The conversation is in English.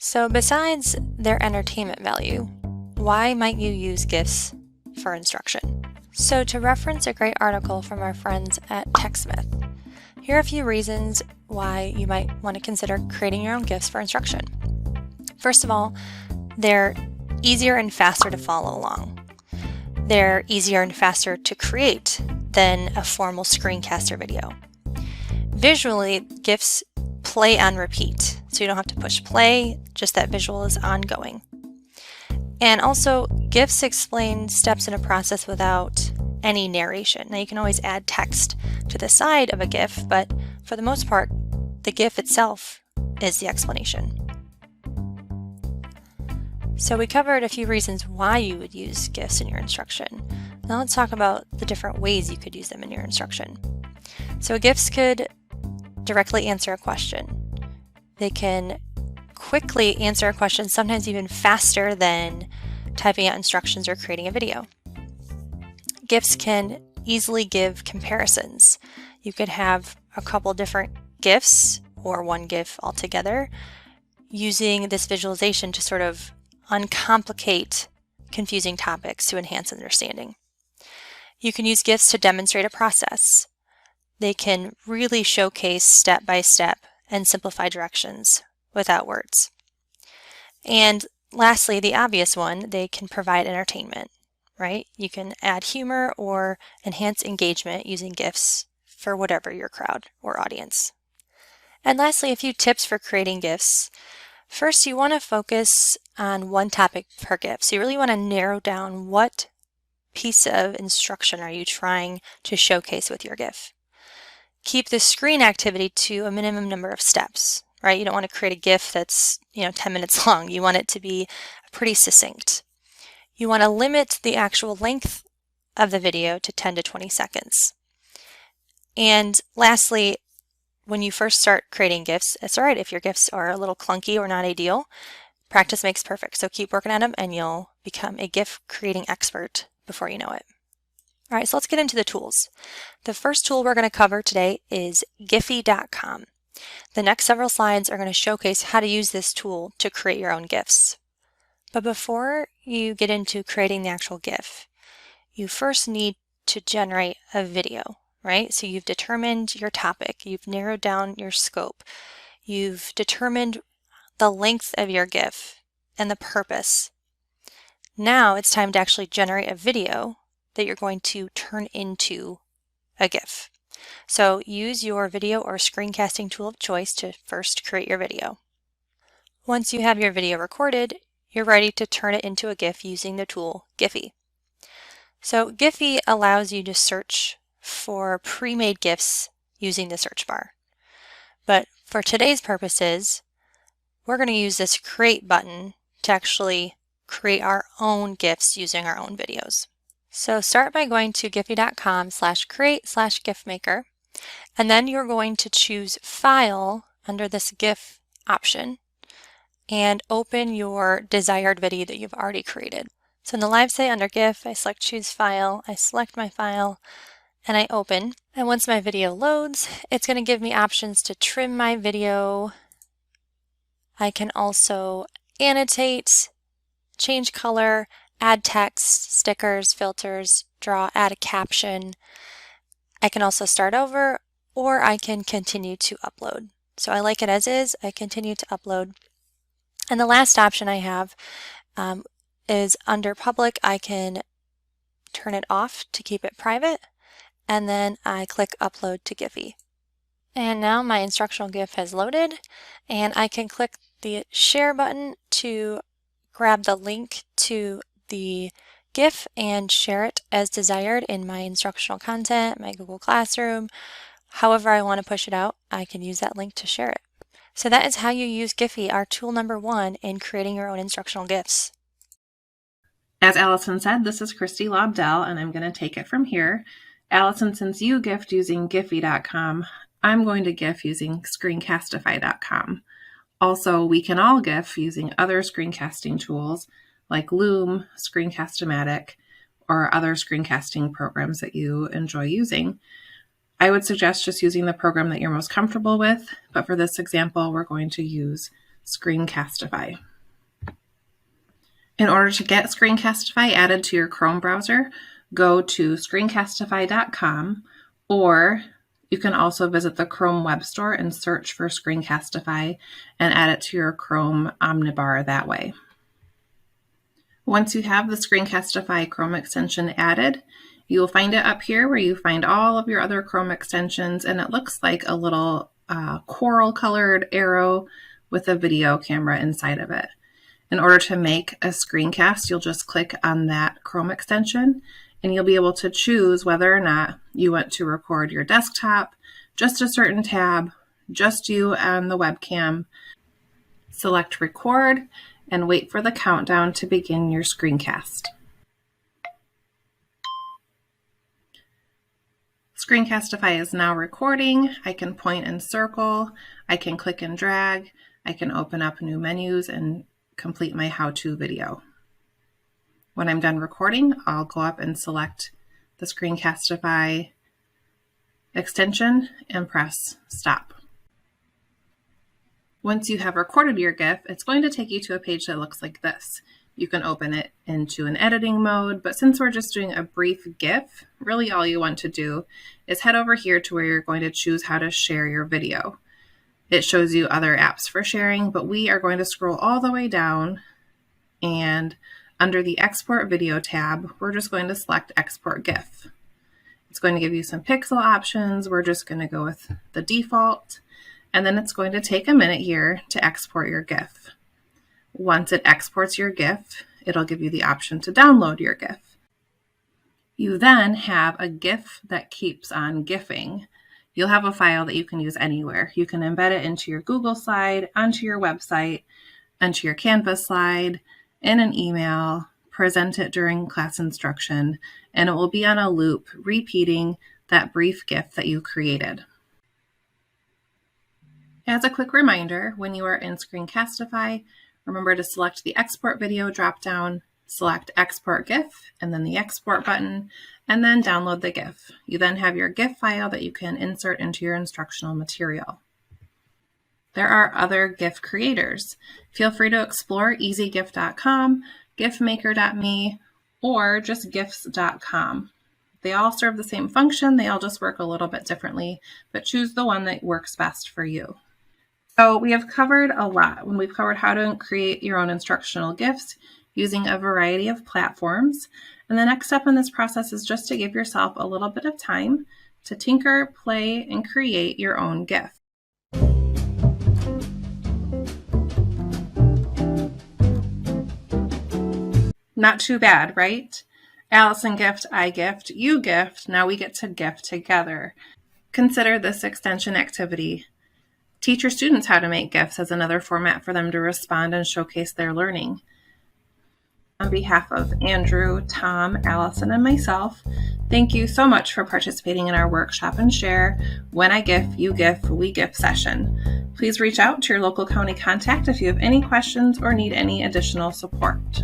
So besides their entertainment value, why might you use GIFs for instruction? So to reference a great article from our friends at TechSmith, here are a few reasons why you might want to consider creating your own GIFs for instruction. First of all, they're easier and faster to follow along. They're easier and faster to create than a formal screencaster video. Visually, GIFs play on repeat, so you don't have to push play, just that visual is ongoing. And also, GIFs explain steps in a process without any narration. Now you can always add text to the side of a GIF, but for the most part, the GIF itself is the explanation. So we covered a few reasons why you would use GIFs in your instruction. Now let's talk about the different ways you could use them in your instruction. So GIFs could directly answer a question. They can quickly answer a question, sometimes even faster than typing out instructions or creating a video. GIFs can easily give comparisons. You could have a couple different GIFs or one GIF altogether using this visualization to sort of uncomplicate confusing topics to enhance understanding. You can use GIFs to demonstrate a process. They can really showcase step by step and simplify directions without words. And lastly, the obvious one, they can provide entertainment, right? You can add humor or enhance engagement using GIFs for whatever your crowd or audience. And lastly, a few tips for creating GIFs. First, you want to focus on one topic per GIF. So you really want to narrow down what piece of instruction are you trying to showcase with your GIF. Keep the screen activity to a minimum number of steps, right? You don't want to create a GIF that's 10 minutes long. You want it to be pretty succinct. You want to limit the actual length of the video to 10 to 20 seconds. And lastly, when you first start creating GIFs, it's all right if your GIFs are a little clunky or not ideal. Practice makes perfect, so keep working on them and you'll become a GIF creating expert before you know it. All right, so let's get into the tools. The first tool we're going to cover today is Giphy.com. The next several slides are going to showcase how to use this tool to create your own GIFs. But before you get into creating the actual GIF, you first need to generate a video, right? So you've determined your topic, you've narrowed down your scope, you've determined the length of your GIF and the purpose. Now it's time to actually generate a video that you're going to turn into a GIF. So use your video or screencasting tool of choice to first create your video. Once you have your video recorded, you're ready to turn it into a GIF using the tool Giphy. So Giphy allows you to search for pre-made GIFs using the search bar. But for today's purposes, we're going to use this create button to actually create our own GIFs using our own videos. So start by going to giphy.com/create/GIFmaker, and then you're going to choose File under this GIF option and open your desired video that you've already created. So in the live site under GIF, I select Choose File, I select my file, and I open. And once my video loads, it's going to give me options to trim my video. I can also annotate, change color, add text, stickers, filters, draw, add a caption. I can also start over, or I can continue to upload. So I like it as is, I continue to upload. And the last option I have is under public. I can turn it off to keep it private, and then I click upload to Giphy. And now my instructional GIF has loaded, and I can click the share button to grab the link to the GIF and share it as desired in my instructional content, my Google Classroom. However I want to push it out, I can use that link to share it. So that is how you use Giphy, our tool number 1 in creating your own instructional GIFs. As Allison said, this is Christy Lobdell, and I'm going to take it from here. Allison, since you GIFed using Giphy.com, I'm going to GIF using Screencastify.com. Also, we can all GIF using other screencasting tools like Loom, Screencast-O-Matic, or other screencasting programs that you enjoy using. I would suggest just using the program that you're most comfortable with, but for this example, we're going to use Screencastify. In order to get Screencastify added to your Chrome browser, go to screencastify.com, or you can also visit the Chrome Web Store and search for Screencastify and add it to your Chrome Omnibar that way. Once you have the Screencastify Chrome extension added, you will find it up here where you find all of your other Chrome extensions, and it looks like a little coral colored arrow with a video camera inside of it. In order to make a screencast, you'll just click on that Chrome extension and you'll be able to choose whether or not you want to record your desktop, just a certain tab, just you on the webcam. Select record and wait for the countdown to begin your screencast. Screencastify is now recording. I can point and circle. I can click and drag. I can open up new menus and complete my how-to video. When I'm done recording, I'll go up and select the Screencastify extension and press stop. Once you have recorded your GIF, it's going to take you to a page that looks like this. You can open it into an editing mode, but since we're just doing a brief GIF, really all you want to do is head over here to where you're going to choose how to share your video. It shows you other apps for sharing, but we are going to scroll all the way down, and under the Export Video tab, we're just going to select Export GIF. It's going to give you some pixel options. We're just going to go with the default, and then it's going to take a minute here to export your GIF. Once it exports your GIF, it'll give you the option to download your GIF. You then have a GIF that keeps on GIFing. You'll have a file that you can use anywhere. You can embed it into your Google slide, onto your website, onto your Canvas slide, in an email, present it during class instruction, and it will be on a loop repeating that brief GIF that you created. As a quick reminder, when you are in Screencastify, remember to select the Export Video dropdown, select Export GIF, and then the Export button, and then download the GIF. You then have your GIF file that you can insert into your instructional material. There are other GIF creators. Feel free to explore easygif.com, gifmaker.me, or just gifs.com. They all serve the same function, they all just work a little bit differently, but choose the one that works best for you. So we have covered a lot when we've covered how to create your own instructional GIFs using a variety of platforms. And the next step in this process is just to give yourself a little bit of time to tinker, play, and create your own GIF. Not too bad, right? Allison gift, I gift, you gift, now we get to gift together. Consider this extension activity. Teach your students how to make GIFs as another format for them to respond and showcase their learning. On behalf of Andrew, Tom, Allison, and myself, thank you so much for participating in our workshop and share When I GIF, You GIF, We GIF session. Please reach out to your local county contact if you have any questions or need any additional support.